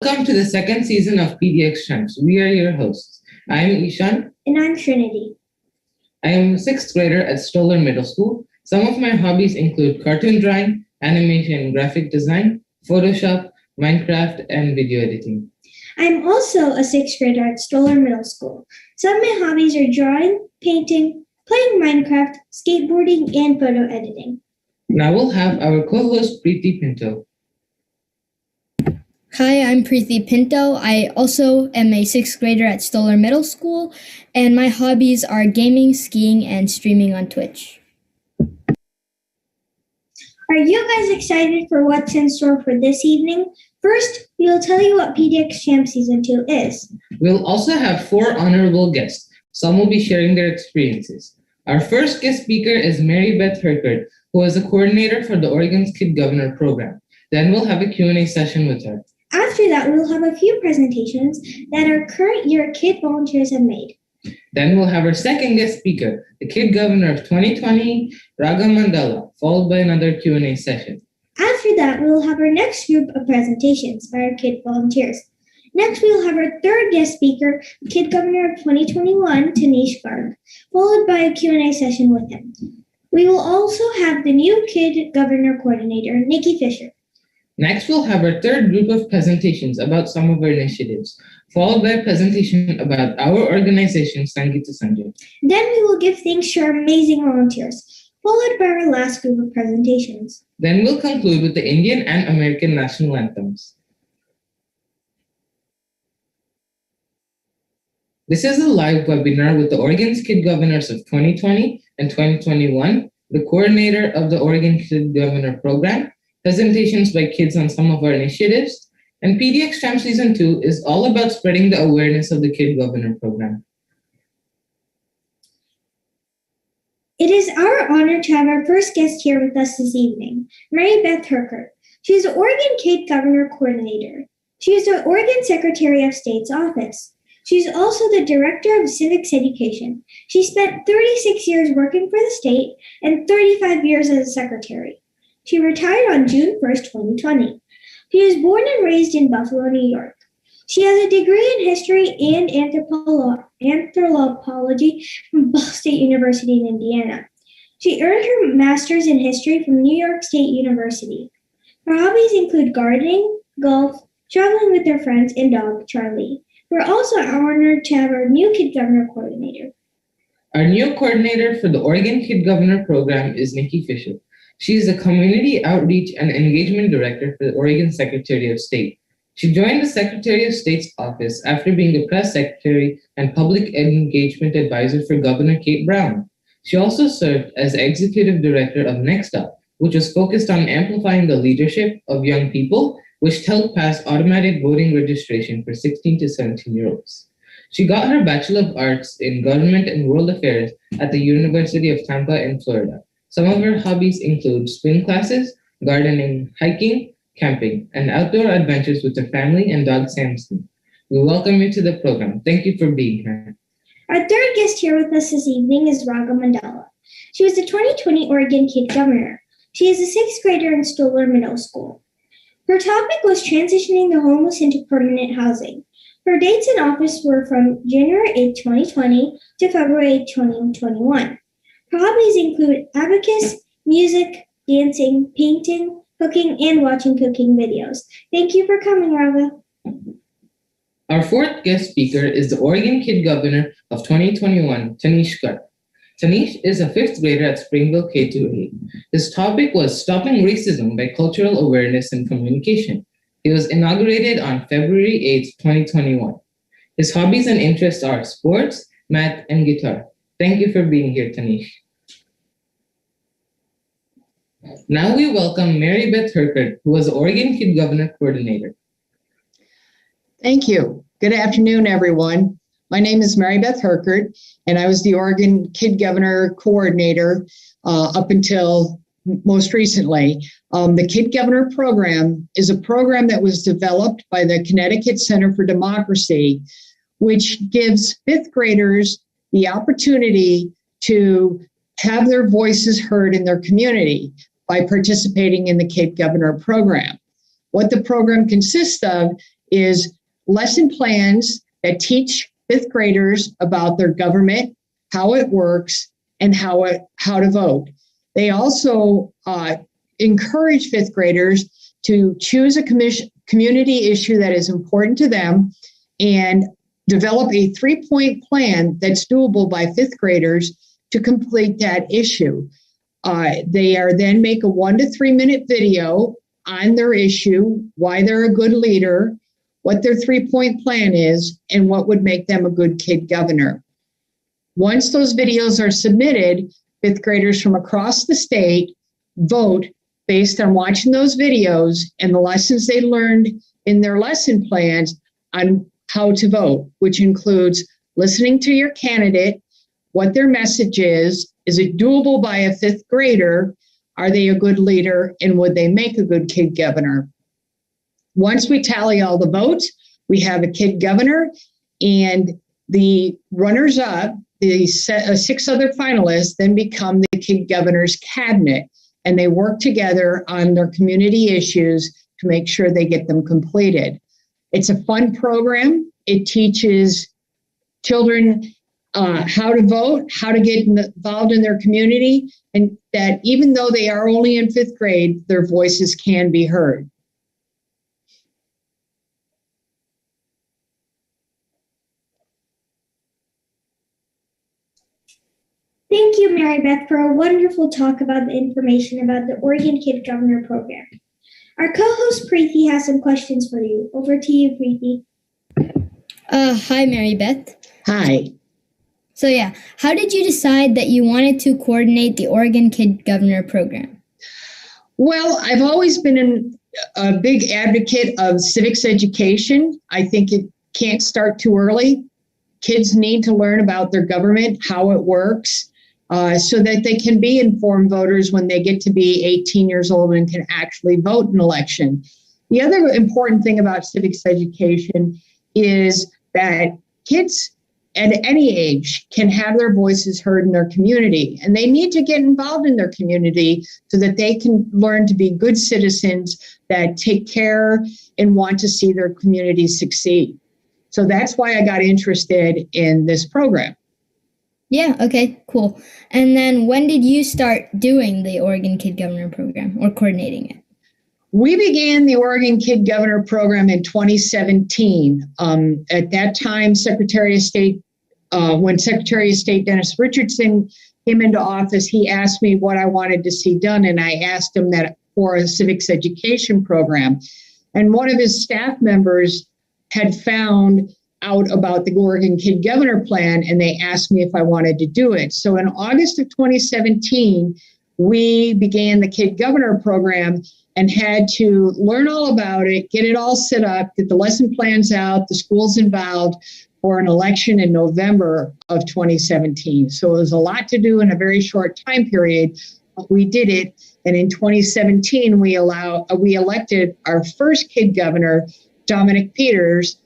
Welcome to the second season of PDX Champs. We are your hosts. I am Ishan. And I'm Trinity. I am a sixth grader at Stoller Middle School. Some of my hobbies include cartoon drawing, animation, graphic design, Photoshop, Minecraft, and video editing. I'm also a sixth grader at Stoller Middle School. Some of my hobbies are drawing, painting, playing Minecraft, skateboarding, and photo editing. Now we'll have our co-host Preeti Pinto. Hi, I'm Preeti Pinto. I also am a sixth grader at Stoller Middle School, and my hobbies are gaming, skiing, and streaming on Twitch. Are you guys excited for what's in store for this evening? First, we will tell you what PDX Champs Season 2 is. We'll also have 4 honorable guests. Some will be sharing their experiences. Our first guest speaker is Mary Beth Herkert, who is a coordinator for the Oregon's Kid Governor program. Then we'll have a Q&A session with her. After that, we'll have a few presentations that our current year kid volunteers have made. Then we'll have our second guest speaker, the Kid Governor of 2020, Raga Mandala, followed by another Q&A session. After that, we will have our next group of presentations by our kid volunteers. Next, we will have our third guest speaker, Kid Governor of 2021, Tanish Garg, followed by a Q&A session with him. We will also have the new Kid Governor Coordinator, Nikki Fisher. Next, we'll have our third group of presentations about some of our initiatives, followed by a presentation about our organization, Sangita Sanjay. Then we will give thanks to our amazing volunteers, followed by our last group of presentations. Then we'll conclude with the Indian and American national anthems. This is a live webinar with the Oregon's Kid Governors of 2020 and 2021, the coordinator of the Oregon Kid Governor program, presentations by kids on some of our initiatives, and PDX Champs Season 2 is all about spreading the awareness of the Kid Governor program. It is our honor to have our first guest here with us this evening, Mary Beth Herkert. She is the Oregon Kid Governor Coordinator. She is the Oregon Secretary of State's office. She is also the Director of Civics Education. She spent 36 years working for the state and 35 years as a secretary. She retired on June 1st, 2020. She was born and raised in Buffalo, New York. She has a degree in history and anthropology from Ball State University in Indiana. She earned her master's in history from New York State University. Her hobbies include gardening, golf, traveling with her friends, and dog Charlie. We're also honored to have our new Kid Governor Coordinator. Our new coordinator for the Oregon Kid Governor program is Nikki Fisher. She is a Community Outreach and Engagement Director for the Oregon Secretary of State. She joined the Secretary of State's office after being the Press Secretary and Public Engagement Advisor for Governor Kate Brown. She also served as Executive Director of Next Up, which was focused on amplifying the leadership of young people, which helped pass automatic voting registration for 16 to 17-year-olds. She got her Bachelor of Arts in Government and World Affairs at the University of Tampa in Florida. Some of her hobbies include swim classes, gardening, hiking, camping, and outdoor adventures with her family and dog Samson. We welcome you to the program. Thank you for being here. Our third guest here with us this evening is Raga Mandala. She was the 2020 Oregon Kid Governor. She is a sixth grader in Stoller Middle School. Her topic was transitioning the homeless into permanent housing. Her dates in office were from January 8, 2020 to February 8, 2021. Her hobbies include abacus, music, dancing, painting, cooking, and watching cooking videos. Thank you for coming, Raga. Our fourth guest speaker is the Oregon Kid Governor of 2021, Tanish Garg. Tanish is a fifth grader at Springville K-2A. His topic was Stopping Racism by Cultural Awareness and Communication. He was inaugurated on February 8, 2021. His hobbies and interests are sports, math, and guitar. Thank you for being here, Tanish. Now we welcome Mary Beth Herkert, who was the Oregon Kid Governor Coordinator. Thank you. Good afternoon, everyone. My name is Mary Beth Herkert, and I was the Oregon Kid Governor Coordinator up until most recently. The Kid Governor program is a program that was developed by the Connecticut Center for Democracy, which gives fifth graders the opportunity to have their voices heard in their community by participating in the Kid Governor program. What the program consists of is lesson plans that teach fifth graders about their government, how it works, and how to vote. They also encourage fifth graders to choose a community issue that is important to them and develop a 3-point plan that's doable by fifth graders to complete that issue. They are then make a 1 to 3 minute video on their issue, why they're a good leader, what their 3-point plan is, and what would make them a good kid governor. Once those videos are submitted, fifth graders from across the state vote based on watching those videos and the lessons they learned in their lesson plans on how to vote, which includes listening to your candidate, what their message is it doable by a fifth grader, are they a good leader, and would they make a good kid governor? Once we tally all the votes, we have a kid governor, and the runners-up, the 6 other finalists, then become the kid governor's cabinet, and they work together on their community issues to make sure they get them completed. It's a fun program. It teaches children how to vote, how to get involved in their community, and that even though they are only in 5th grade, their voices can be heard. Thank you, Mary Beth, for a wonderful talk about the information about the Oregon Kid Governor Program. Our co-host Preeti has some questions for you. Over to you, Preeti. Hi, Mary Beth. Hi. So yeah, how did you decide that you wanted to coordinate the Oregon Kid Governor Program? Well, I've always been a big advocate of civics education. I think it can't start too early. Kids need to learn about their government, how it works, so that they can be informed voters when they get to be 18 years old and can actually vote in an election. The other important thing about civics education is that kids at any age can have their voices heard in their community, and they need to get involved in their community so that they can learn to be good citizens that take care and want to see their community succeed. So that's why I got interested in this program. Yeah, okay, cool. And then when did you start doing the Oregon Kid Governor Program or coordinating it? We began the Oregon Kid Governor Program in 2017. At that time, when Secretary of State Dennis Richardson came into office, he asked me what I wanted to see done, and I asked him that for a civics education program. And one of his staff members had found out about the Oregon Kid Governor Plan, and they asked me if I wanted to do it. So in August of 2017, we began the Kid Governor Program and had to learn all about it, get it all set up, get the lesson plans out, the schools involved for an election in November of 2017. So it was a lot to do in a very short time period, but we did it. And in 2017, we elected our first kid governor, Dominic Peters,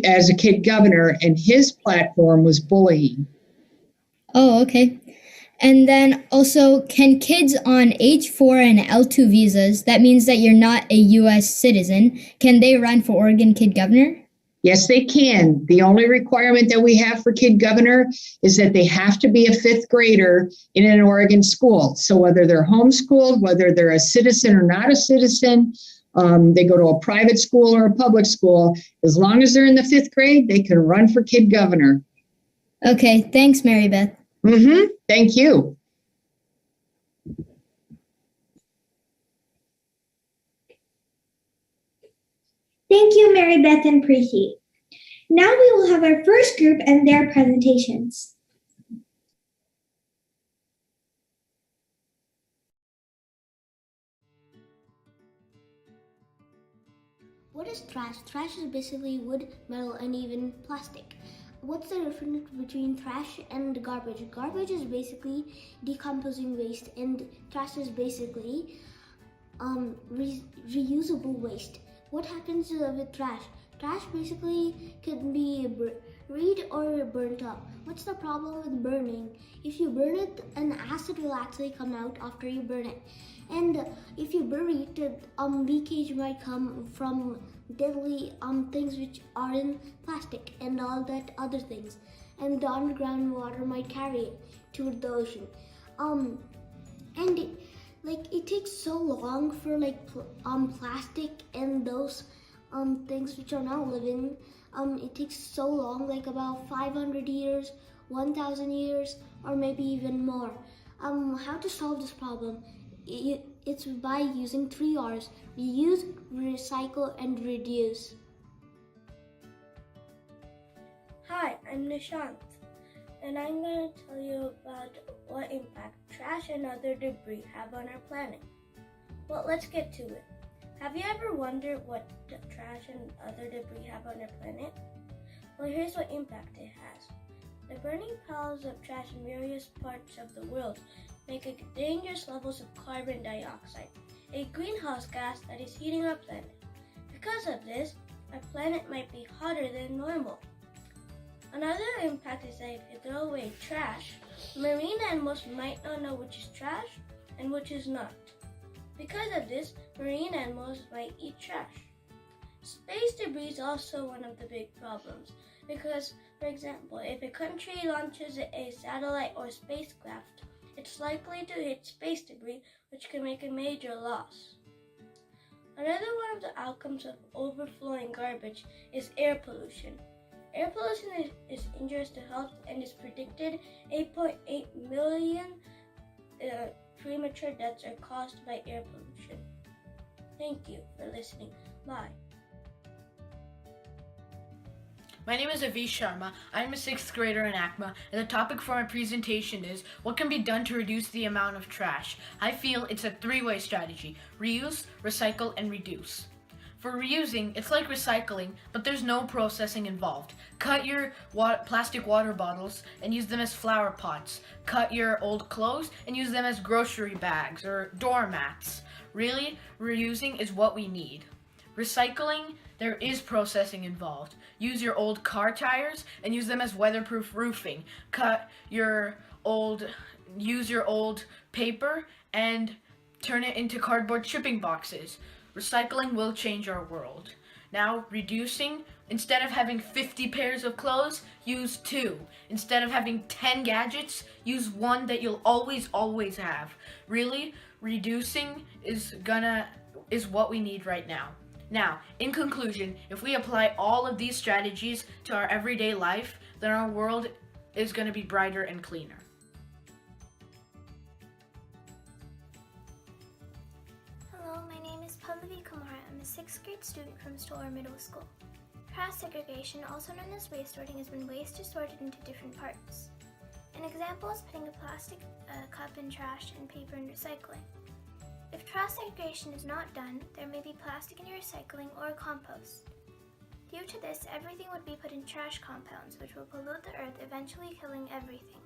as a kid governor, and his platform was bullying. Oh, okay. And then also, can kids on H4 and L2 visas, that means that you're not a U.S. citizen, can they run for Oregon Kid Governor? Yes, they can. The only requirement that we have for kid governor is that they have to be a 5th grader in an Oregon school. So whether they're homeschooled, whether they're a citizen or not a citizen, they go to a private school or a public school, as long as they're in the 5th grade, they can run for kid governor. Okay, thanks, Mary Beth. Thank you. Thank you, Mary Beth and Preeti. Now we will have our first group and their presentations. What is trash? Trash is basically wood, metal, and even plastic. What's the difference between trash and garbage? Garbage is basically decomposing waste, and trash is basically reusable waste. What happens with trash? Trash basically can be buried or burnt up. What's the problem with burning? If you burn it, an acid will actually come out after you burn it. And if you bury it, leakage might come from deadly things which are in plastic and all that other things, and the underground water might carry it to the ocean. And it takes so long for plastic and those things which are not living. It takes so long, like about 500 years, 1,000 years, or maybe even more. How to solve this problem? It's by using 3 R's: reuse, recycle, and reduce. Hi, I'm Nishant, and I'm going to tell you about what impact trash and other debris have on our planet. Well, let's get to it. Have you ever wondered what trash and other debris have on our planet? Well, here's what impact it has. The burning piles of trash in various parts of the world make dangerous levels of carbon dioxide, a greenhouse gas that is heating our planet. Because of this, our planet might be hotter than normal. Another impact is that if you throw away trash, marine animals might not know which is trash and which is not. Because of this, marine animals might eat trash. Space debris is also one of the big problems because, for example, if a country launches a satellite or spacecraft, it's likely to hit space debris, which can make a major loss. Another one of the outcomes of overflowing garbage is air pollution. Air pollution is injurious to health and is predicted 8.8 million premature deaths are caused by air pollution. Thank you for listening. Bye. My name is Avish Sharma. I'm a 6th grader in ACMA, and the topic for my presentation is what can be done to reduce the amount of trash. I feel it's a 3-way strategy: reuse, recycle, and reduce. For reusing, it's like recycling, but there's no processing involved. Cut your plastic water bottles and use them as flower pots. Cut your old clothes and use them as grocery bags or doormats. Really, reusing is what we need. Recycling, there is processing involved. Use your old car tires and use them as weatherproof roofing. Use your old paper and turn it into cardboard shipping boxes. Recycling will change our world. Now, reducing, instead of having 50 pairs of clothes, use 2. Instead of having 10 gadgets, use 1 that you'll always have. Really, reducing is what we need right now. Now, in conclusion, if we apply all of these strategies to our everyday life, then our world is going to be brighter and cleaner. Hello, my name is Pallavi Kumar. I'm a 6th grade student from Stoller Middle School. Trash segregation, also known as waste sorting, is when waste is sorted into different parts. An example is putting a plastic cup in trash and paper in recycling. If trash segregation is not done, there may be plastic in your recycling or compost. Due to this, everything would be put in trash compounds, which will pollute the earth, eventually killing everything.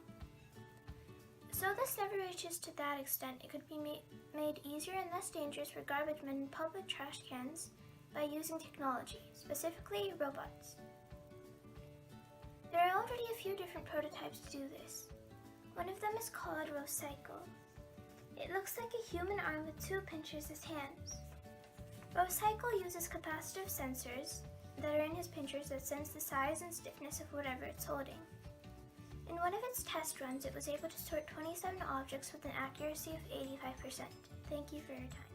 So this never reaches to that extent, it could be made easier and less dangerous for garbage men in public trash cans by using technology, specifically robots. There are already a few different prototypes to do this. One of them is called Rocycle. It looks like a human arm with 2 pinchers as hands. Rocycle uses capacitive sensors that are in his pinchers that sense the size and stiffness of whatever it's holding. In one of its test runs, it was able to sort 27 objects with an accuracy of 85%. Thank you for your time.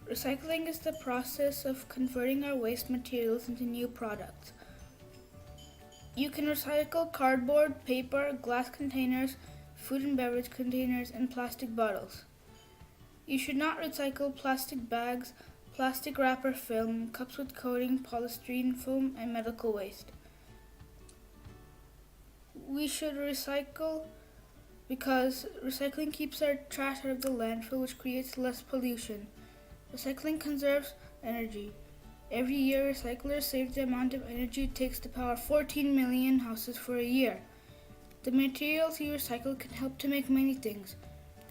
Recycling is the process of converting our waste materials into new products. You can recycle cardboard, paper, glass containers, food and beverage containers, and plastic bottles. You should not recycle plastic bags, plastic wrapper film, cups with coating, polystyrene foam, and medical waste. We should recycle because recycling keeps our trash out of the landfill, which creates less pollution. Recycling conserves energy. Every year, recyclers save the amount of energy it takes to power 14 million houses for a year. The materials you recycle can help to make many things.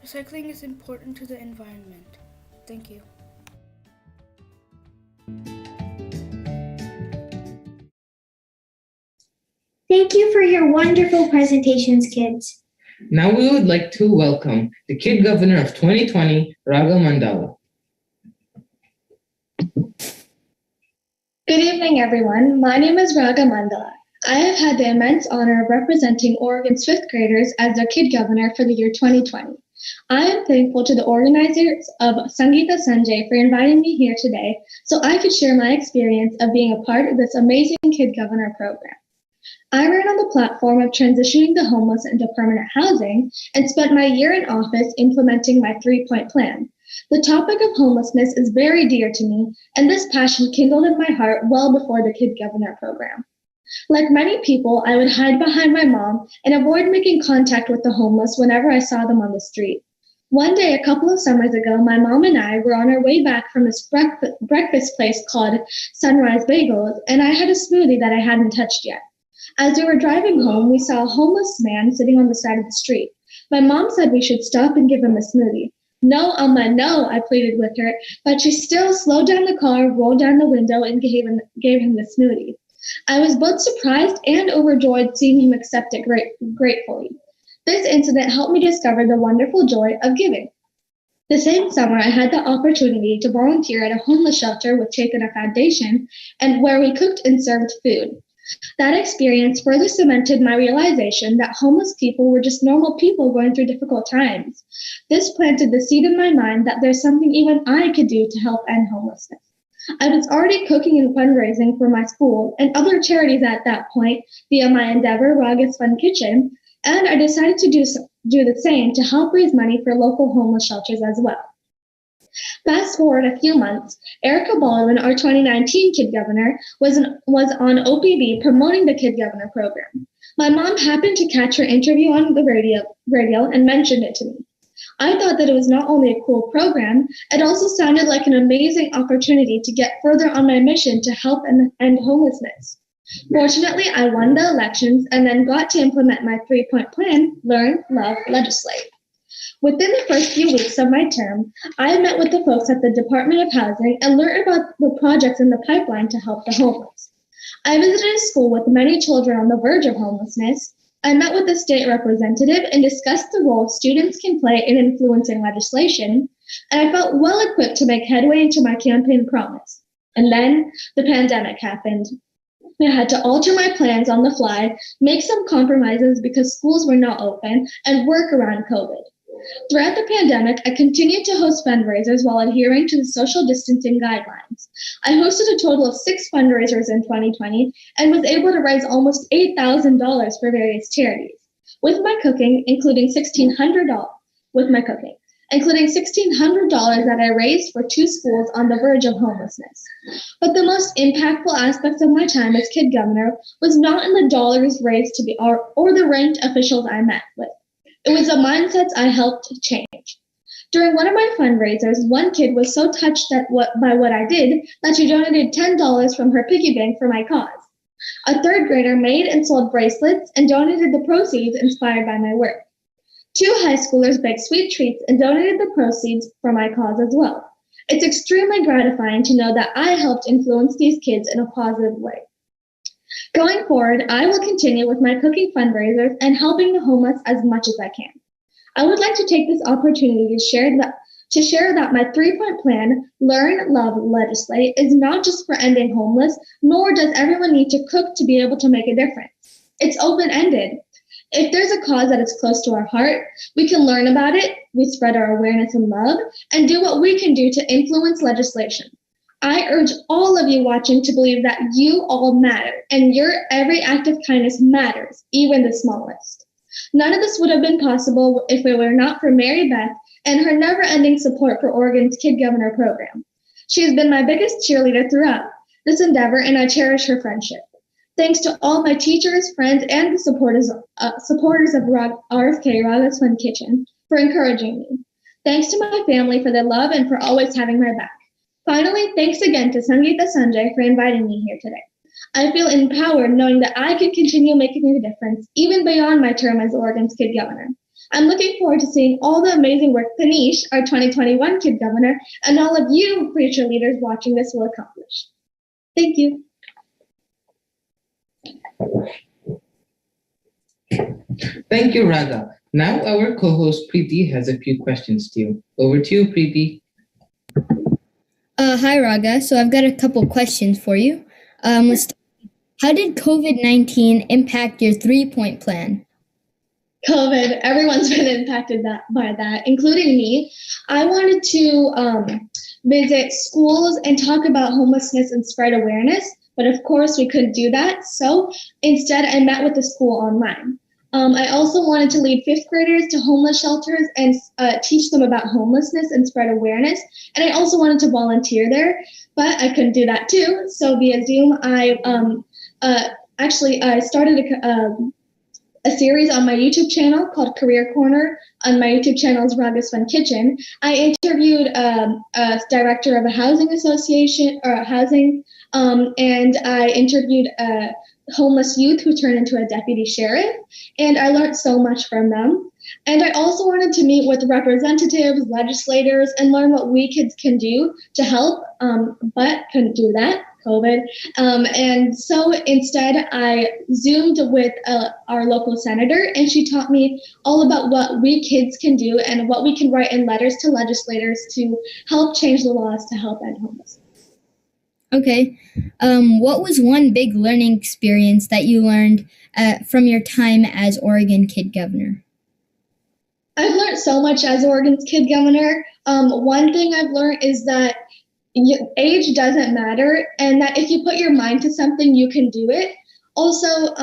Recycling is important to the environment. Thank you. Thank you for your wonderful presentations, kids. Now we would like to welcome the Kid Governor of 2020, Raga Mandala. Good evening, everyone. My name is Raga Mandala. I have had the immense honor of representing Oregon's fifth graders as their Kid Governor for the year 2020. I am thankful to the organizers of Sangeeta Sanjay for inviting me here today so I could share my experience of being a part of this amazing Kid Governor program. I ran on the platform of transitioning the homeless into permanent housing and spent my year in office implementing my 3-point plan. The topic of homelessness is very dear to me, and this passion kindled in my heart well before the Kid Governor program. Like many people, I would hide behind my mom and avoid making contact with the homeless whenever I saw them on the street. One day, a couple of summers ago, my mom and I were on our way back from this breakfast place called Sunrise Bagels, and I had a smoothie that I hadn't touched yet. As we were driving home, we saw a homeless man sitting on the side of the street. My mom said we should stop and give him a smoothie. No, Amma, no, I pleaded with her, but she still slowed down the car, rolled down the window, and gave him the smoothie. I was both surprised and overjoyed seeing him accept it gratefully. This incident helped me discover the wonderful joy of giving. The same summer, I had the opportunity to volunteer at a homeless shelter with Chaitanya Foundation, and where we cooked and served food. That experience further cemented my realization that homeless people were just normal people going through difficult times. This planted the seed in my mind that there's something even I could do to help end homelessness. I was already cooking and fundraising for my school and other charities at that point via my endeavor, Raga's Fun Kitchen, and I decided to do the same to help raise money for local homeless shelters as well. Fast forward a few months, Erica Baldwin, our 2019 Kid Governor, was on OPB promoting the Kid Governor program. My mom happened to catch her interview on the radio and mentioned it to me. I thought that it was not only a cool program, it also sounded like an amazing opportunity to get further on my mission to help end homelessness. Fortunately, I won the elections and then got to implement my 3-point plan, learn, love, legislate. Within the first few weeks of my term, I met with the folks at the Department of Housing and learned about the projects in the pipeline to help the homeless. I visited a school with many children on the verge of homelessness. I met with the state representative and discussed the role students can play in influencing legislation, and I felt well equipped to make headway into my campaign promise. And then the pandemic happened. I had to alter my plans on the fly, make some compromises because schools were not open, and work around COVID. Throughout the pandemic, I continued to host fundraisers while adhering to the social distancing guidelines. I hosted a total of 6 fundraisers in 2020 and was able to raise almost $8,000 for various charities. With my cooking, including $1,600 that I raised for 2 schools on the verge of homelessness. But the most impactful aspects of my time as Kid Governor was not in the dollars raised or the ranked officials I met with. It was the mindsets I helped change. During one of my fundraisers, one kid was so touched by what I did that she donated $10 from her piggy bank for my cause. A 3rd grader made and sold bracelets and donated the proceeds inspired by my work. 2 high schoolers baked sweet treats and donated the proceeds for my cause as well. It's extremely gratifying to know that I helped influence these kids in a positive way. Going forward, I will continue with my cooking fundraisers and helping the homeless as much as I can. I would like to take this opportunity to share that my 3-point plan, learn, love, legislate, is not just for ending homeless, nor does everyone need to cook to be able to make a difference. It's open-ended. If there's a cause that is close to our heart, we can learn about it, we spread our awareness and love, and do what we can do to influence legislation. I urge all of you watching to believe that you all matter, and your every act of kindness matters, even the smallest. None of this would have been possible if it were not for Mary Beth and her never-ending support for Oregon's Kid Governor program. She has been my biggest cheerleader throughout this endeavor, and I cherish her friendship. Thanks to all my teachers, friends, and the supporters of RFK, Raga's Fun Kitchen, for encouraging me. Thanks to my family for their love and for always having my back. Finally, thanks again to Sangeeta Sanjay for inviting me here today. I feel empowered knowing that I can continue making a difference, even beyond my term as Oregon's Kid Governor. I'm looking forward to seeing all the amazing work Panish, our 2021 Kid Governor, and all of you future leaders watching this will accomplish. Thank you. Thank you, Raga. Now our co-host Preeti has a few questions to you. Over to you, Preeti. Hi, Raga. So I've got a couple questions for you. How did COVID-19 impact your 3-point plan? COVID, everyone's been impacted by that, including me. I wanted to visit schools and talk about homelessness and spread awareness, but of course we couldn't do that. So instead, I met with the school online. I also wanted to lead fifth graders to homeless shelters and teach them about homelessness and spread awareness. And I also wanted to volunteer there, but I couldn't do that too. So via Zoom, I started a series on my YouTube channel called Career Corner. On my YouTube channel is Raga's Fun Kitchen. I interviewed a director of a housing association or housing, and I interviewed a homeless youth who turned into a deputy sheriff, and I learned so much from them. And I also wanted to meet with representatives, legislators, and learn what we kids can do to help, but couldn't do that, COVID. And so instead, I Zoomed with our local senator, and she taught me all about what we kids can do and what we can write in letters to legislators to help change the laws to help end homelessness. Okay. What was one big learning experience that you learned from your time as Oregon Kid Governor? I've learned so much as Oregon's Kid Governor. One thing I've learned is that age doesn't matter, and that if you put your mind to something, you can do it. Also,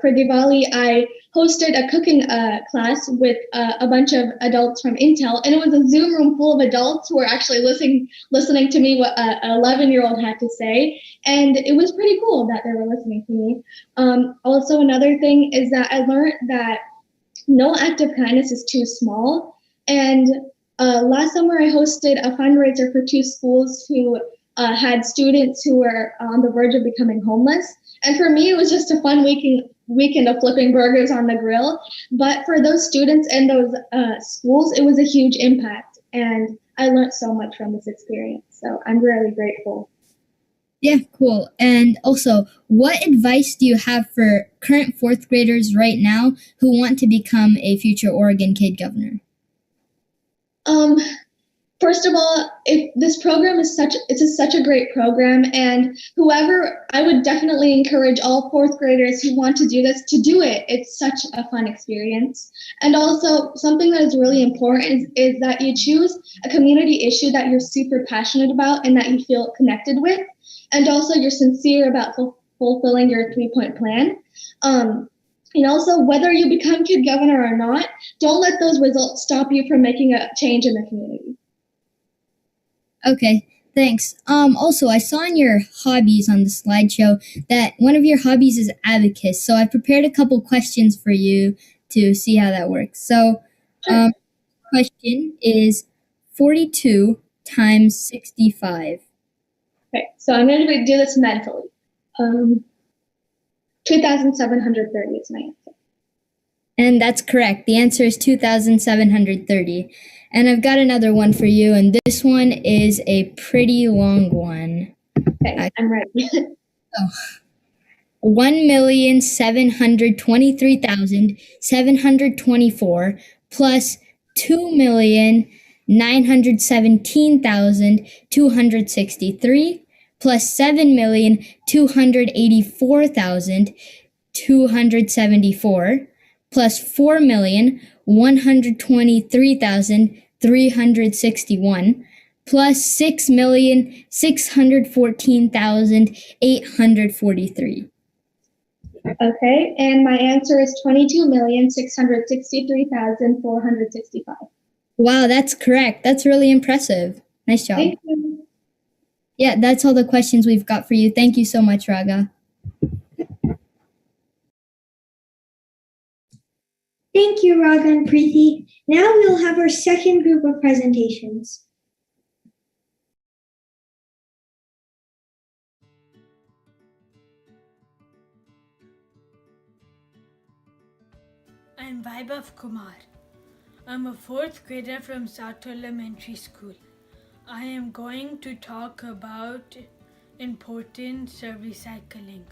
for Diwali, I hosted a cooking class with a bunch of adults from Intel, and it was a Zoom room full of adults who were actually listening to me what an 11-year-old had to say, and it was pretty cool that they were listening to me. Also, another thing is that I learned that no act of kindness is too small, and last summer I hosted a fundraiser for 2 schools who had students who were on the verge of becoming homeless. And for me, it was just a fun weekend of flipping burgers on the grill. But for those students and those schools, it was a huge impact. And I learned so much from this experience. So I'm really grateful. Yeah, cool. And also, what advice do you have for current 4th graders right now who want to become a future Oregon Kid Governor? First of all, this program is such a great program, and I would definitely encourage all 4th graders who want to do this to do it. It's such a fun experience. And also, something that is really important is that you choose a community issue that you're super passionate about and that you feel connected with. And also, you're sincere about fulfilling your 3-point plan. And also, whether you become Kid Governor or not, don't let those results stop you from making a change in the community. Okay, thanks. Also, I saw in your hobbies on the slideshow that one of your hobbies is abacus. So I prepared a couple questions for you to see how that works. So, question is 42 times 65. Okay, so I'm going to do this mentally. 2,730 is my answer. And that's correct. The answer is 2,730. And I've got another one for you, and this one is a pretty long one. Okay, I'm ready. 1,723,724 plus 2,917,263 plus 7,284,274 plus 4,123,361 plus 6,614,843. Okay, and my answer is 22,663,465. Wow, that's correct. That's really impressive. Nice job. Thank you. Yeah, that's all the questions we've got for you. Thank you so much, Raga. Thank you, Raga and Preeti. Now we'll have our second group of presentations. I'm Vaibhav Kumar. I'm a 4th grader from South Elementary School. I am going to talk about importance of recycling.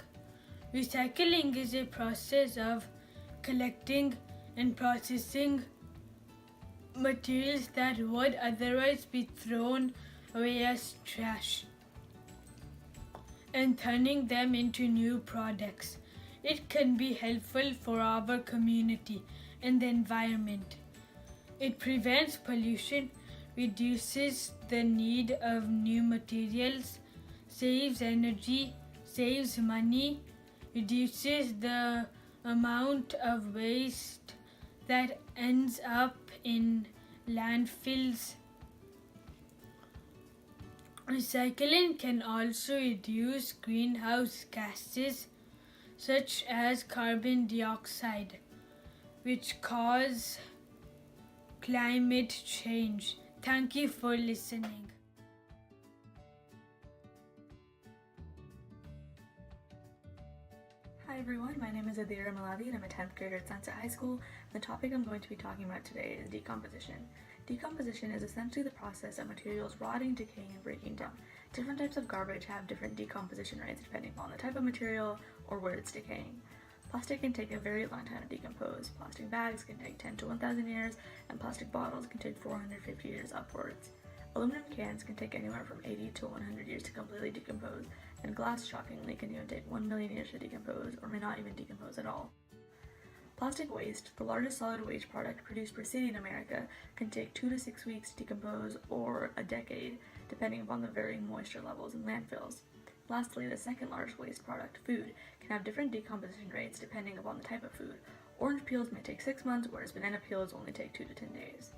Recycling is a process of collecting and processing materials that would otherwise be thrown away as trash and turning them into new products. It can be helpful for our community and the environment. It prevents pollution, reduces the need of new materials, saves energy, saves money, reduces the amount of waste that ends up in landfills. Recycling can also reduce greenhouse gases such as carbon dioxide, which cause climate change. Thank you for listening. Hi everyone, my name is Adira Malavi and I'm a 10th grader at Sunset High School. The topic I'm going to be talking about today is decomposition. Decomposition is essentially the process of materials rotting, decaying, and breaking down. Different types of garbage have different decomposition rates depending on the type of material or where it's decaying. Plastic can take a very long time to decompose. Plastic bags can take 10 to 1,000 years, and plastic bottles can take 450 years upwards. Aluminum cans can take anywhere from 80 to 100 years to completely decompose, and glass, shockingly, can even take 1 million years to decompose, or may not even decompose at all. Plastic waste, the largest solid waste product produced per city in America, can take 2 to 6 weeks to decompose, or a decade, depending upon the varying moisture levels in landfills. Lastly, the second largest waste product, food, can have different decomposition rates depending upon the type of food. Orange peels may take 6 months, whereas banana peels only take 2 to 10 days.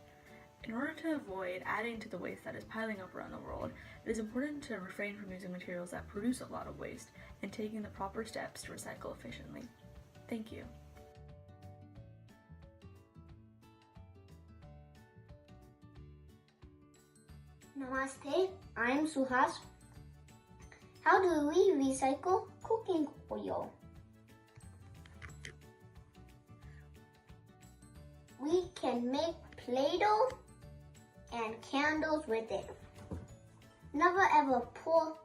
In order to avoid adding to the waste that is piling up around the world, it is important to refrain from using materials that produce a lot of waste and taking the proper steps to recycle efficiently. Thank you. Namaste, I'm Suhas. How do we recycle cooking oil? We can make Play-Doh and candles with it. Never ever pour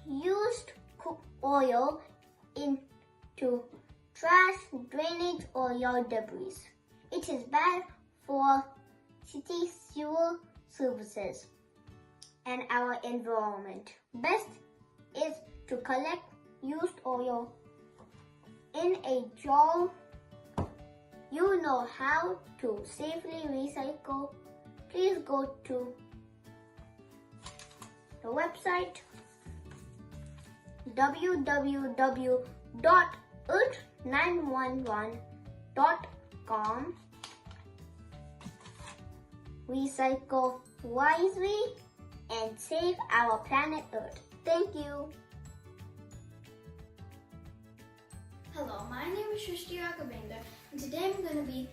used cook oil into trash, drainage, or yard debris. It is bad for city sewer services and our environment. Best is to collect used oil in a jar. You know how to safely recycle. Please go to the website www.earth911.com. Recycle wisely and save our planet Earth. Thank you. Hello, my name is Shrishti Raghavendra, and today I'm going to be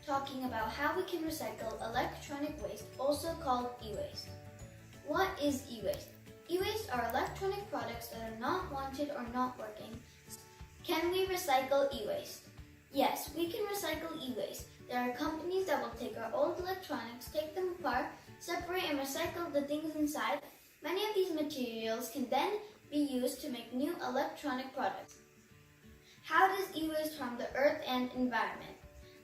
talking about how we can recycle electronic waste, also called e-waste. What is e-waste? E-waste are electronic products that are not wanted or not working. Can we recycle e-waste? Yes, we can recycle e-waste. There are companies that will take our old electronics, take them apart, separate and recycle the things inside. Many of these materials can then be used to make new electronic products. How does e-waste harm the earth and environment?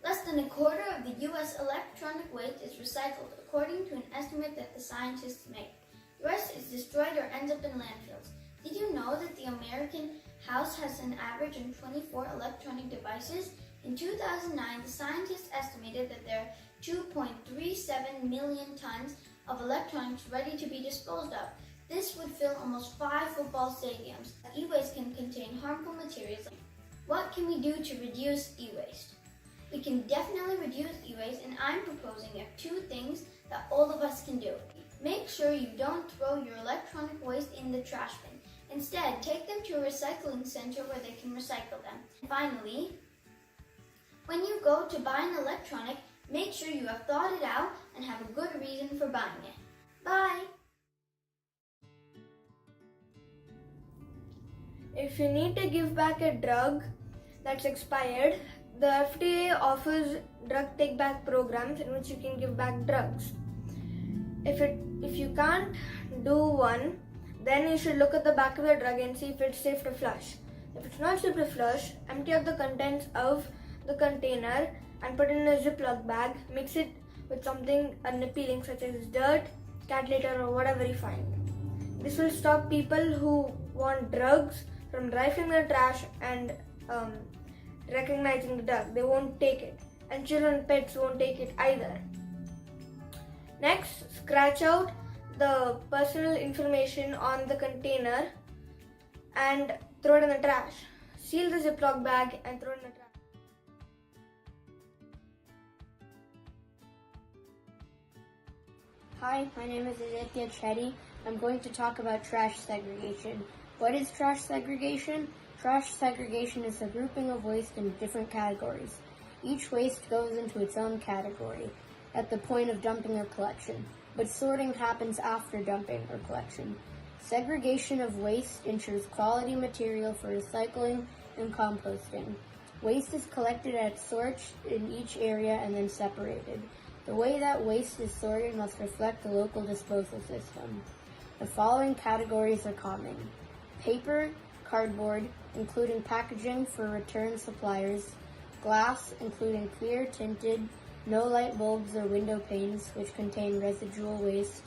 Less than a quarter of the U.S. electronic waste is recycled, according to an estimate that the scientists make. The rest is destroyed or ends up in landfills. Did you know that the American house has an average of 24 electronic devices? In 2009, the scientists estimated that there are 2.37 million tons of electronics ready to be disposed of. This would fill almost 5 football stadiums. E-waste can contain harmful materials. What can we do to reduce e-waste? We can definitely reduce e-waste, and I'm proposing 2 things that all of us can do. Make sure you don't throw your electronic waste in the trash bin. Instead, take them to a recycling center where they can recycle them. Finally, when you go to buy an electronic, make sure you have thought it out and have a good reason for buying it. Bye! If you need to give back a drug that's expired, the FDA offers drug take-back programs in which you can give back drugs. If you can't do one, Then you should look at the back of the jug and see if it's safe to flush. If it's not safe to flush, empty out the contents of the container and put it in a Ziploc bag. Mix it with something unappealing such as dirt, cat litter, or whatever you find. This will stop people who want drugs from rifling the trash and recognizing the jug. They won't take it, and children and pets won't take it either. Next, scratch out the personal information on the container and throw it in the trash. Seal the Ziploc bag and throw it in the trash. Hi, my name is Aditya Chetty. I'm going to talk about trash segregation. What is trash segregation? Trash segregation is the grouping of waste in different categories. Each waste goes into its own category at the point of dumping or collection, but sorting happens after dumping or collection. Segregation of waste ensures quality material for recycling and composting. Waste is collected at source in each area and then separated. The way that waste is sorted must reflect the local disposal system. The following categories are common: paper, cardboard, including packaging for return suppliers; glass, including clear, tinted, no light bulbs or window panes, which contain residual waste;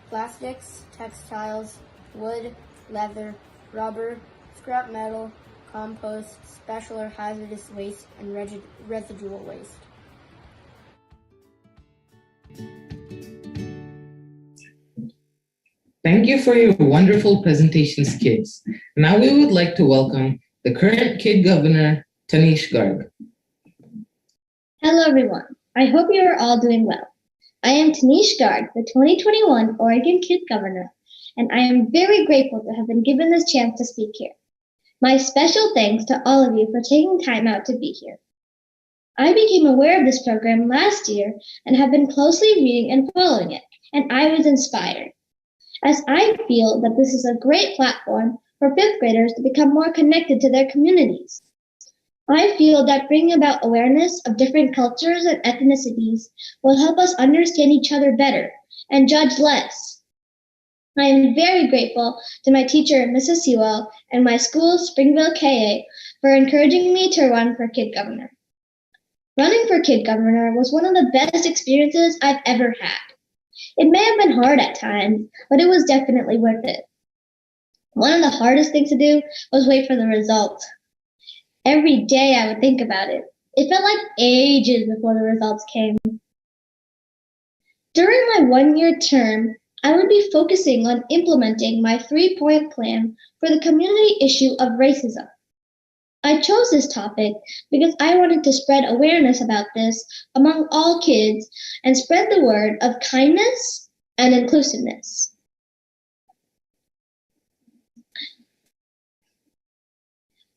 plastics, textiles, wood, leather, rubber, scrap metal, compost, special or hazardous waste, and residual waste. Thank you for your wonderful presentations, kids. Now we would like to welcome the current Kid Governor, Tanish Garg. Hello, everyone. I hope you are all doing well. I am Tanish Garg, the 2021 Oregon Kid Governor, and I am very grateful to have been given this chance to speak here. My special thanks to all of you for taking time out to be here. I became aware of this program last year and have been closely reading and following it, and I was inspired, as I feel that this is a great platform for fifth graders to become more connected to their communities. I feel that bringing about awareness of different cultures and ethnicities will help us understand each other better and judge less. I am very grateful to my teacher, Mrs. Sewell, and my school, Springville KA, for encouraging me to run for Kid Governor. Running for Kid Governor was one of the best experiences I've ever had. It may have been hard at times, but it was definitely worth it. One of the hardest things to do was wait for the results. Every day I would think about it. It felt like ages before the results came. During my one-year term, I would be focusing on implementing my 3-point plan for the community issue of racism. I chose this topic because I wanted to spread awareness about this among all kids and spread the word of kindness and inclusiveness.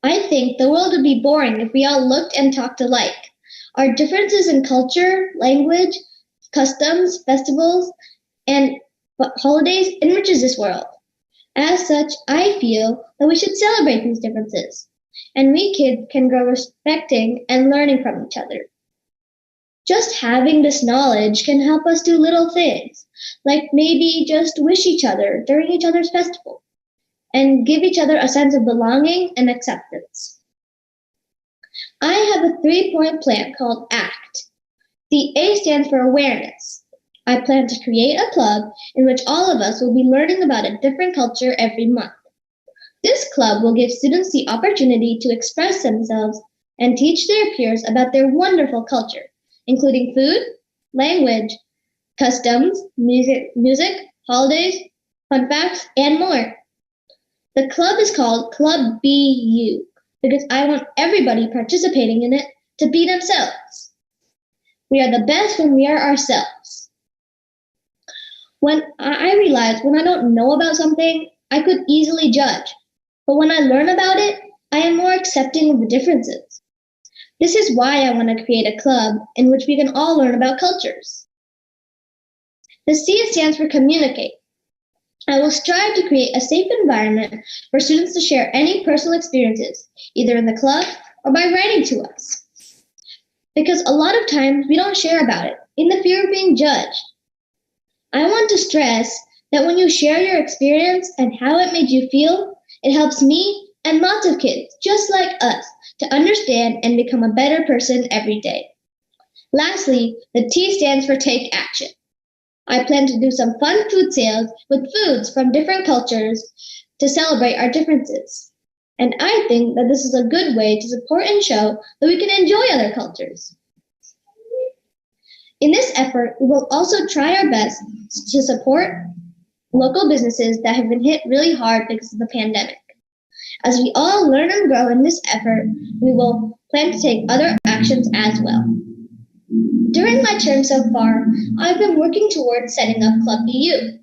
I think the world would be boring if we all looked and talked alike. Our differences in culture, language, customs, festivals, and holidays enriches this world. As such, I feel that we should celebrate these differences, and we kids can grow respecting and learning from each other. Just having this knowledge can help us do little things, like maybe just wish each other during each other's festival, and give each other a sense of belonging and acceptance. I have a 3-point plan called ACT. The A stands for awareness. I plan to create a club in which all of us will be learning about a different culture every month. This club will give students the opportunity to express themselves and teach their peers about their wonderful culture, including food, language, customs, music, holidays, fun facts, and more. The club is called Club BU because I want everybody participating in it to be themselves. We are the best when we are ourselves. When I realized when I don't know about something, I could easily judge. But when I learn about it, I am more accepting of the differences. This is why I want to create a club in which we can all learn about cultures. The C stands for communicate. I will strive to create a safe environment for students to share any personal experiences, either in the club or by writing to us. Because a lot of times we don't share about it, in the fear of being judged. I want to stress that when you share your experience and how it made you feel, it helps me and lots of kids just like us to understand and become a better person every day. Lastly, the T stands for Take Action. I plan to do some fun food sales with foods from different cultures to celebrate our differences. And I think that this is a good way to support and show that we can enjoy other cultures. In this effort, we will also try our best to support local businesses that have been hit really hard because of the pandemic. As we all learn and grow in this effort, we will plan to take other actions as well. During my term so far, I've been working towards setting up Club BU.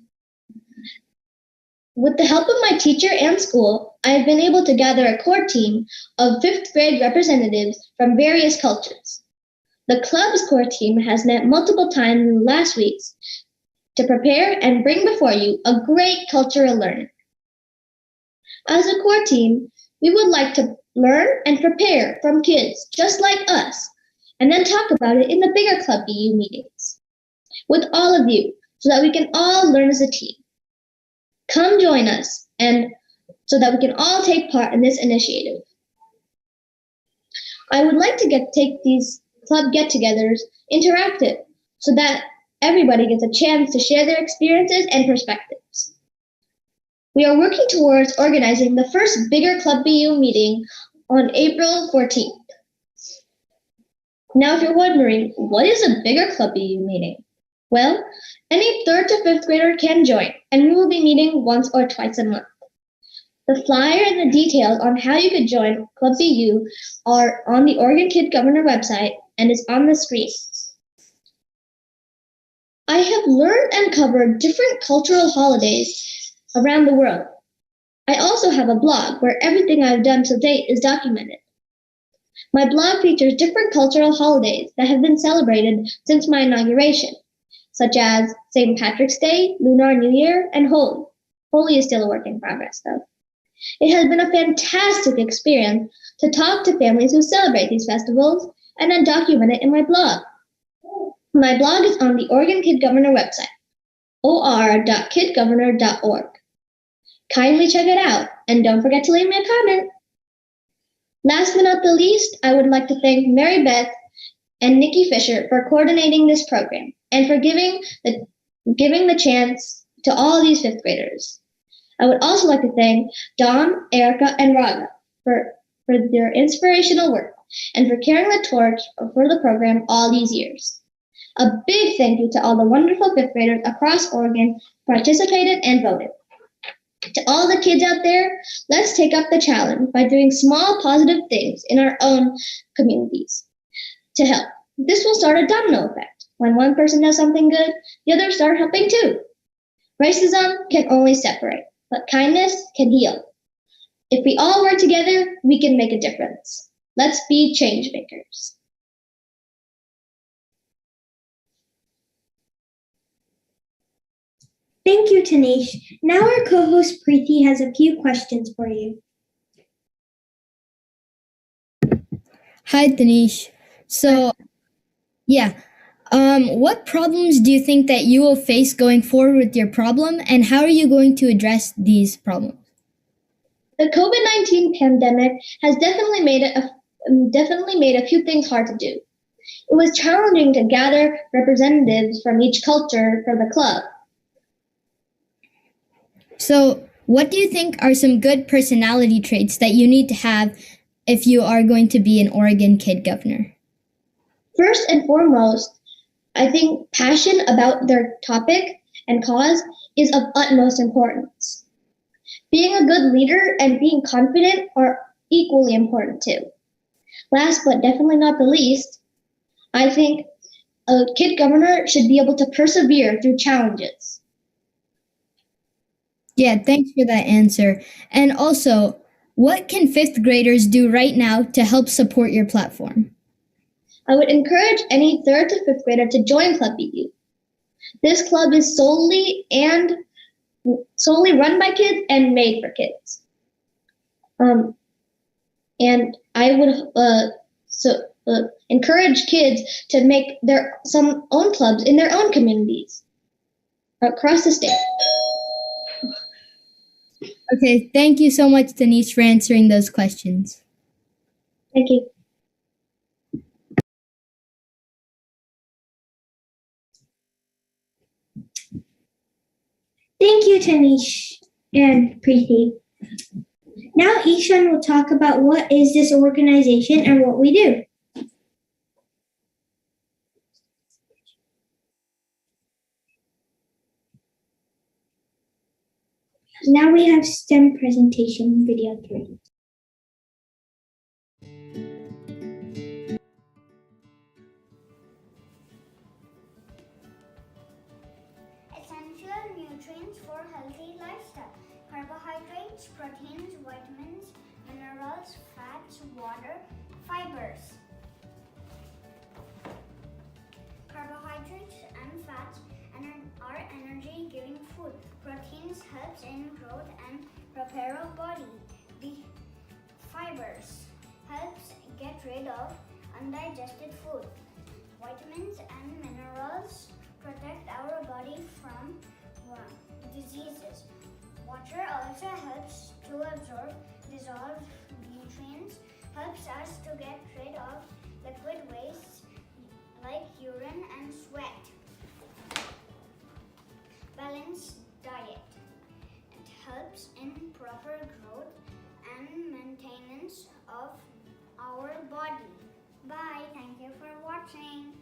With the help of my teacher and school, I have been able to gather a core team of 5th grade representatives from various cultures. The club's core team has met multiple times in the last weeks to prepare and bring before you a great cultural learning. As a core team, we would like to learn and prepare from kids just like us, and then talk about it in the bigger Club BU meetings with all of you so that we can all learn as a team. Come join us and so that we can all take part in this initiative. I would like to take these club get-togethers interactive so that everybody gets a chance to share their experiences and perspectives. We are working towards organizing the first bigger Club BU meeting on April 14th. Now, if you're wondering, what is a bigger Club BU meeting? Well, any 3rd to 5th grader can join, and we will be meeting once or twice a month. The flyer and the details on how you could join Club BU are on the Oregon Kid Governor website and is on the screen. I have learned and covered different cultural holidays around the world. I also have a blog where everything I've done to date is documented. My blog features different cultural holidays that have been celebrated since my inauguration, such as St. Patrick's Day, Lunar New Year, and Holi. Holi is still a work in progress, though. It has been a fantastic experience to talk to families who celebrate these festivals and then document it in my blog. My blog is on the Oregon Kid Governor website, or.kidgovernor.org. Kindly check it out, and don't forget to leave me a comment. Last but not the least, I would like to thank Mary Beth and Nikki Fisher for coordinating this program and for giving the chance to all these 5th graders. I would also like to thank Dawn, Erica, and Raga for their inspirational work and for carrying the torch for the program all these years. A big thank you to all the wonderful 5th graders across Oregon who participated and voted. To all the kids out there, let's take up the challenge by doing small positive things in our own communities to help. This will start a domino effect. When one person does something good, the others start helping too. Racism can only separate, but kindness can heal. If we all work together, we can make a difference. Let's be change makers. Thank you, Tanesh. Now our co-host Preeti has a few questions for you. Hi, Tanesh. So, what problems do you think that you will face going forward with your problem, and how are you going to address these problems? The COVID-19 pandemic has definitely made a few things hard to do. It was challenging to gather representatives from each culture for the club. So, what do you think are some good personality traits that you need to have if you are going to be an Oregon Kid Governor? First and foremost, I think passion about their topic and cause is of utmost importance. Being a good leader and being confident are equally important too. Last but definitely not the least, I think a kid governor should be able to persevere through challenges. Yeah, thanks for that answer. And also, what can 5th graders do right now to help support your platform? I would encourage any 3rd to 5th grader to join Club BU. This club is solely run by kids and made for kids. And I would encourage kids to make some own clubs in their own communities across the state. Okay, thank you so much, Denise, for answering those questions. Thank you. Thank you, Tanish and Preeti. Now Ishan will talk about what is this organization and what we do. Now we have STEM presentation video 3. Essential nutrients for healthy lifestyle: carbohydrates, proteins, vitamins, minerals, fats, water, fibers. Carbohydrates and fats are energy-giving food. Proteins helps in growth and repair of body. The fibers helps get rid of undigested food. Vitamins and minerals protect our body from diseases. Water also helps to absorb dissolved nutrients, helps us to get rid of liquid waste like urine and sweat. Balanced diet. It helps in proper growth and maintenance of our body. Bye. Thank you for watching.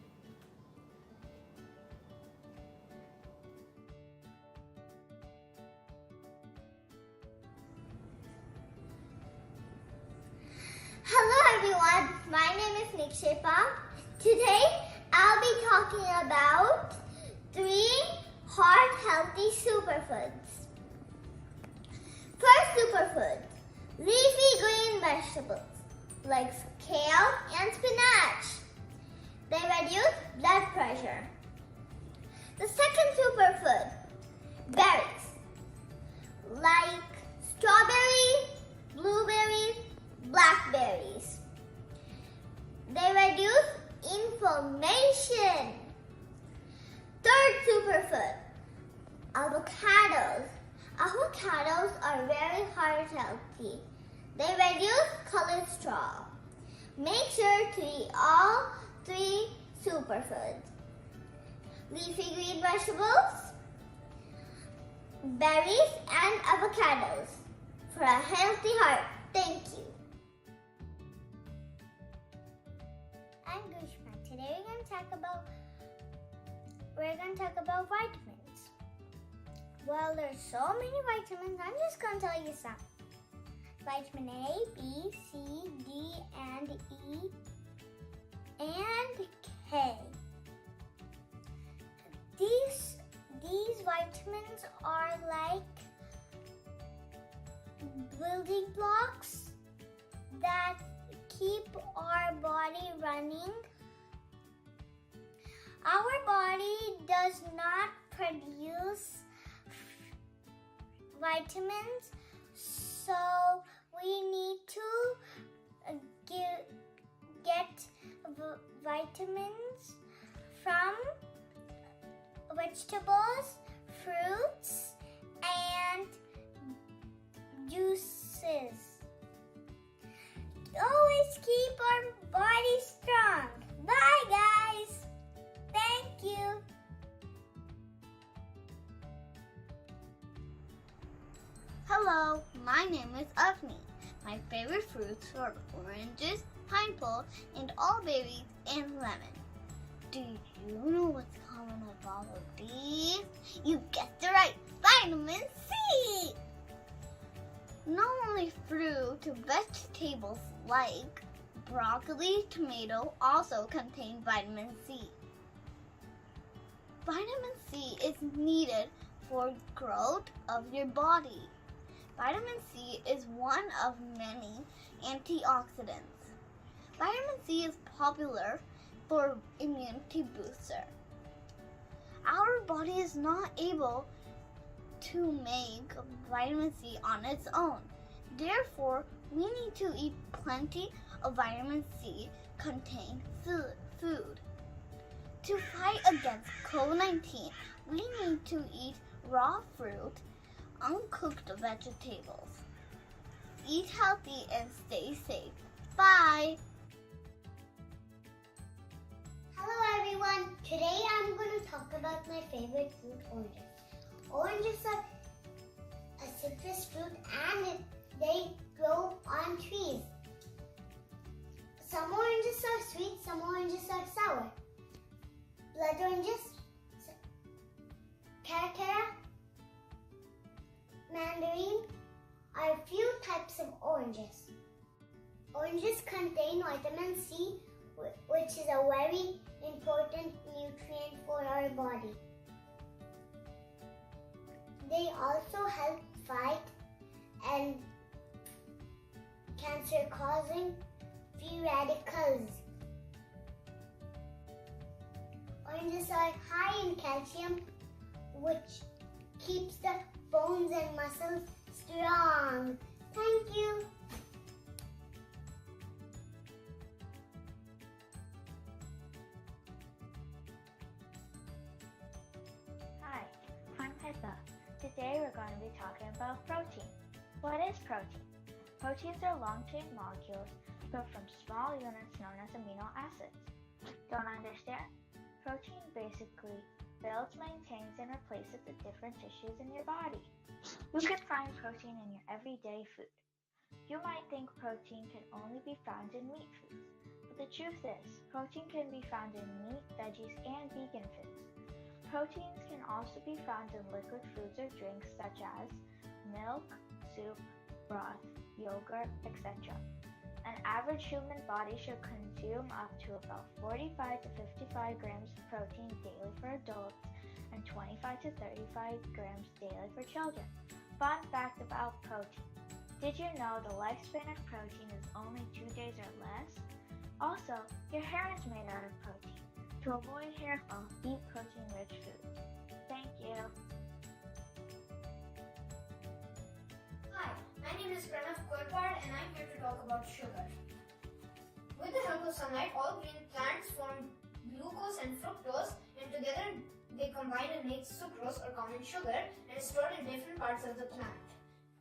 Hello everyone, my name is Nikshepa. Today I'll be talking about 3 heart-healthy superfoods. First superfood, leafy green vegetables like kale and spinach. They reduce blood pressure. The second superfood, berries like strawberries, blueberries, blackberries. They reduce inflammation. Third superfood, avocados. Avocados are very heart healthy. They reduce cholesterol. Make sure to eat all 3 superfoods. Leafy green vegetables, berries, and avocados for a healthy heart. Thank you. I'm Gushma. Today we're going to talk about vitamins. Well, there's so many vitamins. I'm just going to tell you some. Vitamin A, B, C, D, and E, and K. These vitamins are like building blocks that keep our body running. Our body does not produce vitamins, so we need to get vitamins from vegetables, fruits, and juices. Always keep our body strong. Bye, guys. Thank you. Hello, my name is Avni. My favorite fruits are oranges, pineapple, and all berries and lemon. Do you know what's common with all of these? You guessed it right, vitamin C! Not only fruit, vegetables like broccoli, tomato also contain vitamin C. Vitamin C is needed for growth of your body. Vitamin C is one of many antioxidants. Vitamin C is popular for immunity booster. Our body is not able to make vitamin C on its own. Therefore, we need to eat plenty of vitamin C contained food. To fight against COVID-19, we need to eat raw fruit, uncooked vegetables. Eat healthy and stay safe. Bye! Hello everyone, today I'm going to talk about my favorite fruit, oranges. Oranges are a citrus fruit and they grow on trees. Some oranges are sweet, some oranges are sour. Blood oranges, caracara, mandarin are a few types of oranges. Oranges contain vitamin C, which is a very important nutrient for our body. They also help fight and cancer-causing free radicals. Oranges are high in calcium, which keeps the bones and muscles strong. Thank you. Hi, I'm Hitha. Today we're going to be talking about protein. What is protein? Proteins are long-chain molecules built from small units known as amino acids. Don't understand? Protein basically builds, maintains, and replaces the different tissues in your body. You can find protein in your everyday food. You might think protein can only be found in meat foods, but the truth is, protein can be found in meat, veggies, and vegan foods. Proteins can also be found in liquid foods or drinks such as milk, soup, broth, yogurt, etc. An average human body should consume up to about 45 to 55 grams of protein daily for adults and 25 to 35 grams daily for children. Fun fact about protein. Did you know the lifespan of protein is only 2 days or less? Also, your hair is made out of protein. To avoid hair fall, eat protein-rich foods. Thank you. Hi, my name is Pranav Kolpad and I'm here to talk about sugar. With the help of sunlight, all green plants form glucose and fructose, and together they combine and make sucrose or common sugar and is stored in different parts of the plant.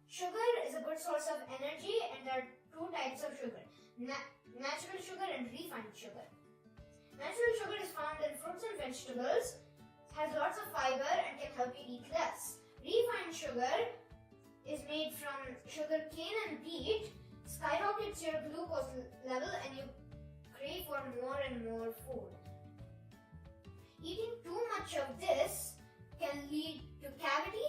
Sugar is a good source of energy and there are two types of sugar, natural sugar and refined sugar. Natural sugar is found in fruits and vegetables, has lots of fiber and can help you eat less. Refined sugar is made from sugar cane and beet, skyrockets your glucose level and you crave for more and more food. Eating too much of this can lead to cavity,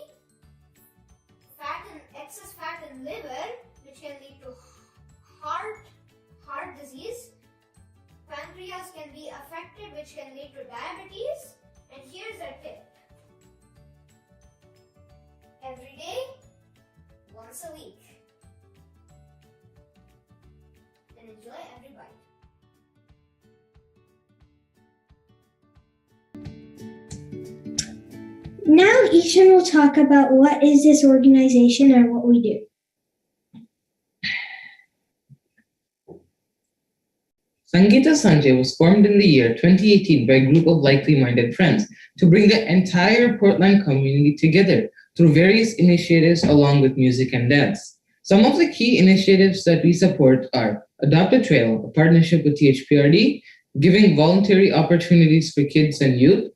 excess fat in liver, which can lead to heart disease. Pancreas can be affected, which can lead to diabetes. And here's a tip. Every day, once a week. And enjoy every bite. Now Ishan will talk about what is this organization and what we do. Sangeeta Sanjay was formed in the year 2018 by a group of likely-minded friends to bring the entire Portland community together through various initiatives along with music and dance. Some of the key initiatives that we support are Adopt a Trail, a partnership with THPRD, giving voluntary opportunities for kids and youth,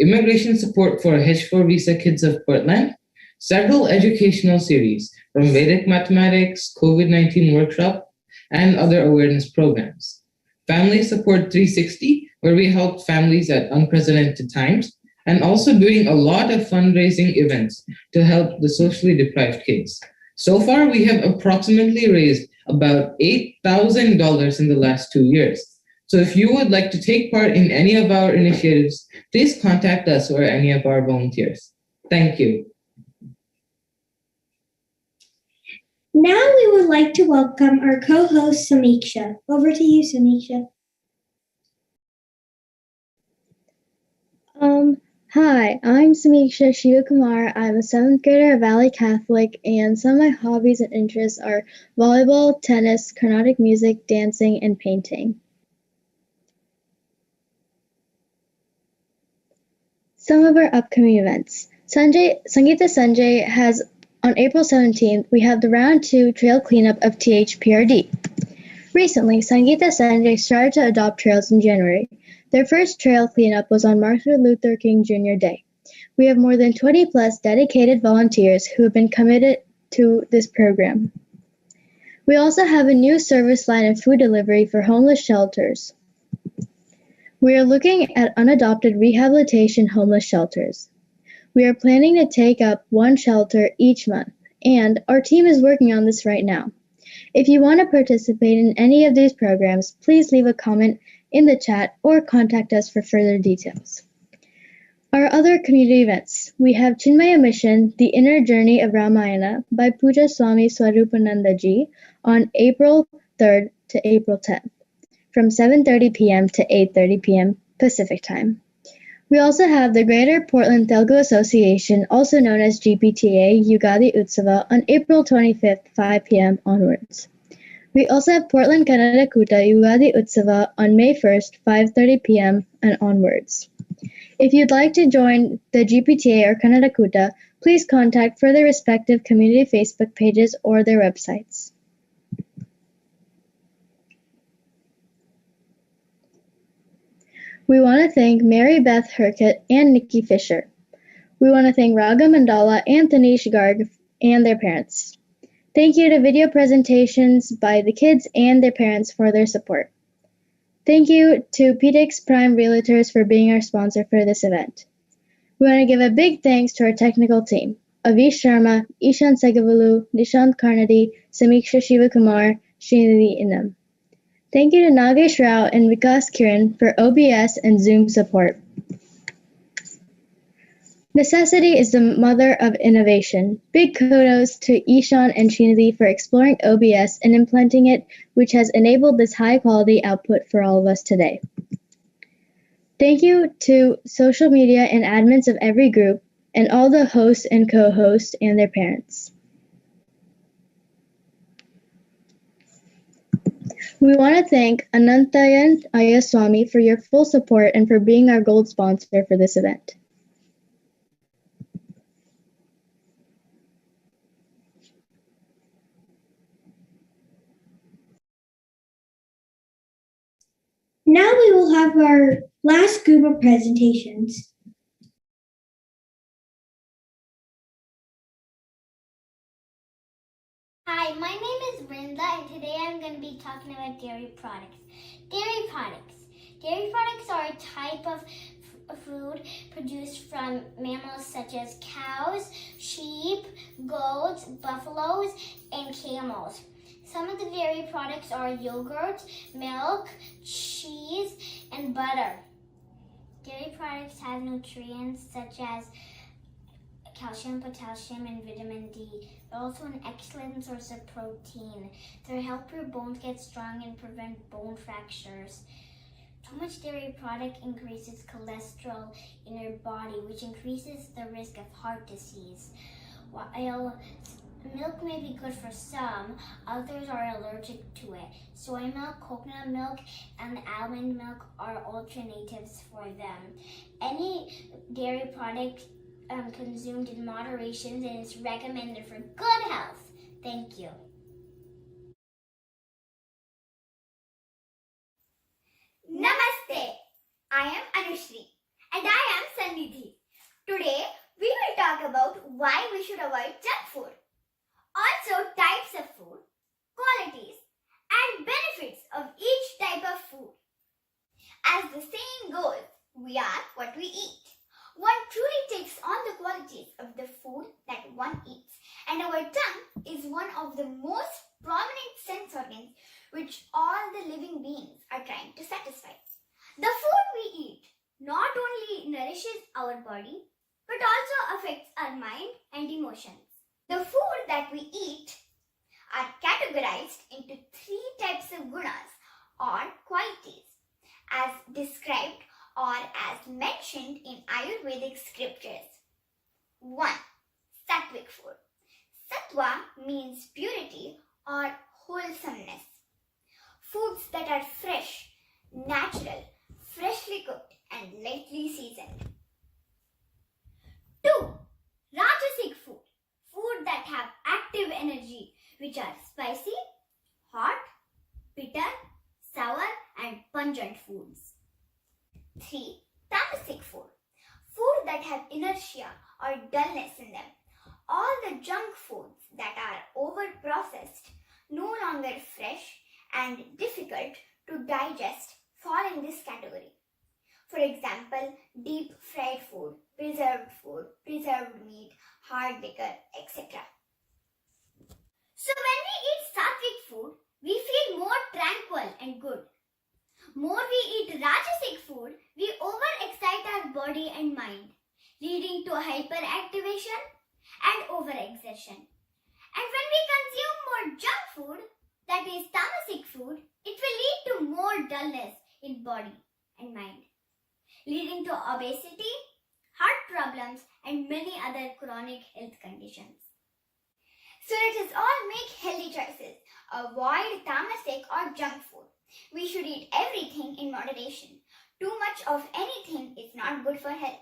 immigration support for H4 visa kids of Portland, several educational series from Vedic mathematics, COVID-19 workshop, and other awareness programs. Family Support 360, where we help families at unprecedented times, and also doing a lot of fundraising events to help the socially deprived kids. So far, we have approximately raised about $8,000 in the last 2 years. So if you would like to take part in any of our initiatives, please contact us or any of our volunteers. Thank you. Now we would like to welcome our co-host Samiksha. Over to you, Samiksha. Hi, I'm Samiksha Shivakumar. I'm a 7th grader at Valley Catholic, and some of my hobbies and interests are volleyball, tennis, Carnatic music, dancing, and painting. Some of our upcoming events. Sangeeta Sanjay has On April 17th, we have the Round 2 trail cleanup of THPRD. Recently, Sangeeta Sanjay started to adopt trails in January. Their first trail cleanup was on Martin Luther King Jr. Day. We have more than 20 plus dedicated volunteers who have been committed to this program. We also have a new service line of food delivery for homeless shelters. We are looking at unadopted rehabilitation homeless shelters. We are planning to take up one shelter each month, and our team is working on this right now. If you want to participate in any of these programs, please leave a comment in the chat or contact us for further details. Our other community events. We have Chinmaya Mission, The Inner Journey of Ramayana by Puja Swami Swarupananda Ji on April 3rd to April 10th from 7:30 p.m. to 8:30 p.m. Pacific Time. We also have the Greater Portland Telugu Association, also known as GPTA Yugadi Utsava, on April 25th, 5 p.m. onwards. We also have Portland Kannada Kuta Yugadi Utsava on May 1st, 5:30 p.m. and onwards. If you'd like to join the GPTA or Kannada Kuta, please contact for their respective community Facebook pages or their websites. We want to thank Mary Beth Herkett and Nikki Fisher. We want to thank Raga Mandala and Tanish Garg and their parents. Thank you to video presentations by the kids and their parents for their support. Thank you to PDX Prime Realtors for being our sponsor for this event. We want to give a big thanks to our technical team, Avish Sharma, Ishan Segavalu, Nishant Karnadi, Samiksha Shivakumar, Srinidhi Inam. Thank you to Nagesh Rao and Vikas Kiran for OBS and Zoom support. Necessity is the mother of innovation. Big kudos to Ishan and Srinidhi for exploring OBS and implementing it, which has enabled this high-quality output for all of us today. Thank you to social media and admins of every group, and all the hosts and co-hosts and their parents. We want to thank Anantayan Ayaswamy for your full support and for being our gold sponsor for this event. Now we will have our last group of presentations. Hi, my name is Brinda and today I'm going to be talking about dairy products. Dairy products. Dairy products are a type of food produced from mammals such as cows, sheep, goats, buffaloes, and camels. Some of the dairy products are yogurt, milk, cheese, and butter. Dairy products have nutrients such as calcium, potassium, and vitamin D. They're also an excellent source of protein. They help your bones get strong and prevent bone fractures. Too much dairy product increases cholesterol in your body, which increases the risk of heart disease. While milk may be good for some, others are allergic to it. Soy milk, coconut milk, and almond milk are alternatives for them. Any dairy product consumed in moderation and is recommended for good health. Thank you. Namaste. I am Anushri and I am Sannidhi. Today we will talk about why we should avoid junk food. Also types of food, qualities and benefits of each type of food. As the saying goes, we are what we eat. One truly takes on the qualities of the food that one eats, and our tongue is one of the most prominent sense organs which all the living beings are trying to satisfy. The food we eat not only nourishes our body but also affects our mind and emotions. The food that we eat are categorized into 3 types of gunas or qualities as described or as mentioned in Ayurvedic scriptures. 1. Sattvic food. Sattva means purity or wholesomeness. Foods that are fresh, natural, freshly cooked and lightly seasoned. 2. Rajasic food. Food that which are spicy, hot, bitter, sour, and pungent foods. 3. Tamasic food. Food that have inertia or dullness in them. All the junk foods that are over-processed, no longer fresh, and difficult to digest fall in this category. For example, deep fried food, preserved meat, hard liquor, etc. So when we eat sattvic food, we feel more tranquil and good. More we eat rajasic food, we overexcite our body and mind, leading to hyperactivation and overexertion. And when we consume more junk food, that is tamasic food, it will lead to more dullness in body and mind, leading to obesity, heart problems, and many other chronic health conditions. So let us all make healthy choices. Avoid tamasic or junk food. We should eat everything in moderation. Too much of anything is not good for health.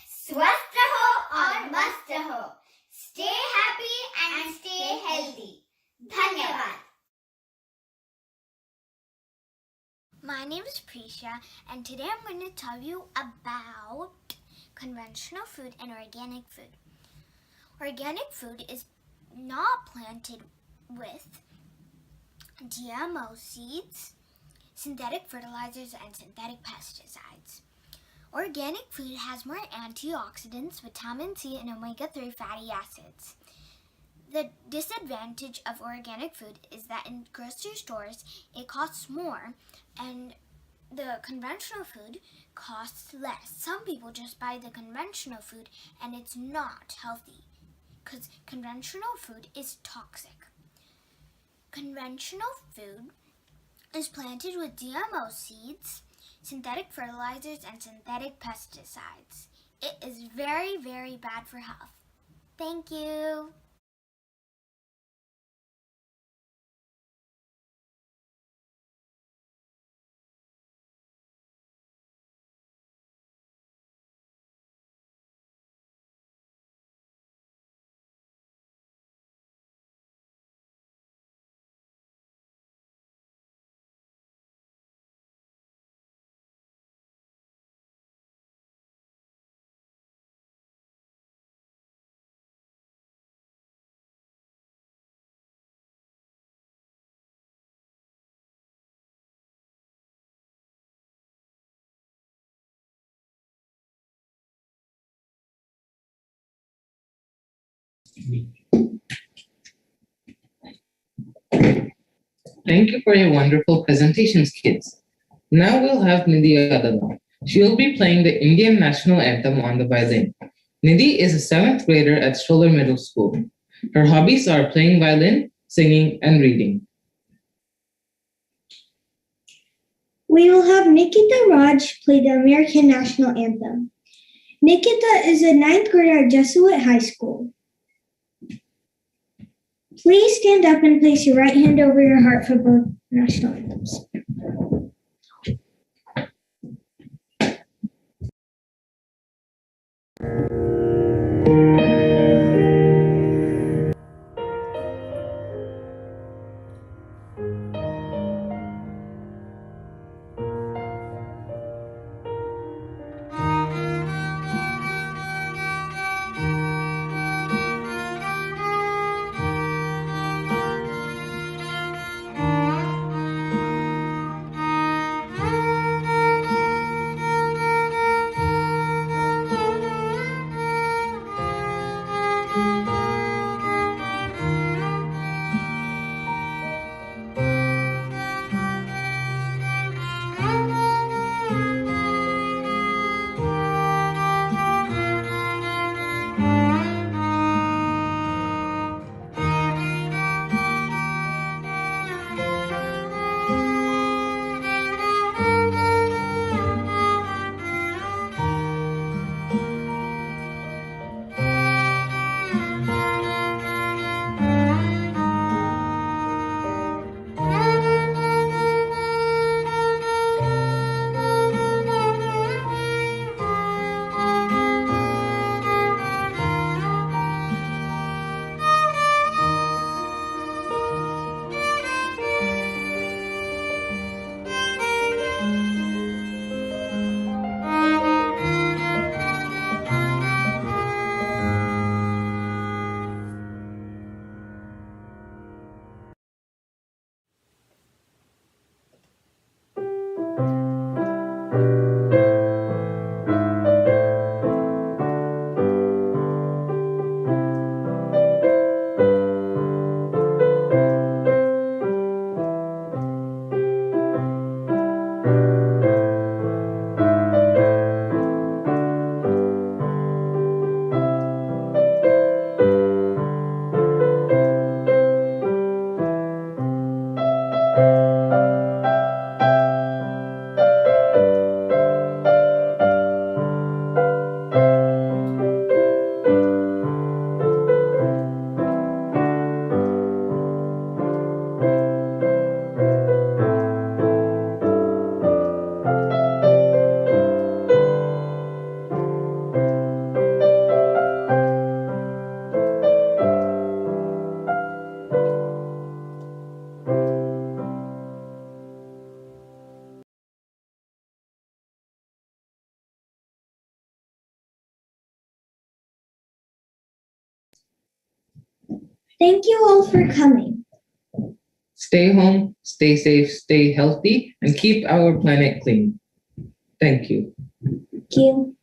Swasth raho aur mast raho. Stay happy and stay healthy. Dhanyavad. My name is Prisha, and today I'm going to tell you about conventional food and organic food. Organic food is not planted with GMO seeds, synthetic fertilizers, and synthetic pesticides. Organic food has more antioxidants, vitamin C, and omega-3 fatty acids. The disadvantage of organic food is that in grocery stores it costs more and the conventional food costs less. Some people just buy the conventional food and it's not healthy because conventional food is toxic. Conventional food is planted with GMO seeds, synthetic fertilizers, and synthetic pesticides. It is very, very bad for health. Thank you. Thank you for your wonderful presentations, kids. Now we'll have Nidhi Adala. She will be playing the Indian National Anthem on the violin. Nidhi is a 7th grader at Stoller Middle School. Her hobbies are playing violin, singing, and reading. We will have Nikita Raj play the American National Anthem. Nikita is a 9th grader at Jesuit High School. Please stand up and place your right hand over your heart for both national anthems. Thank you all for coming. Stay home, stay safe, stay healthy, and keep our planet clean. Thank you. Thank you.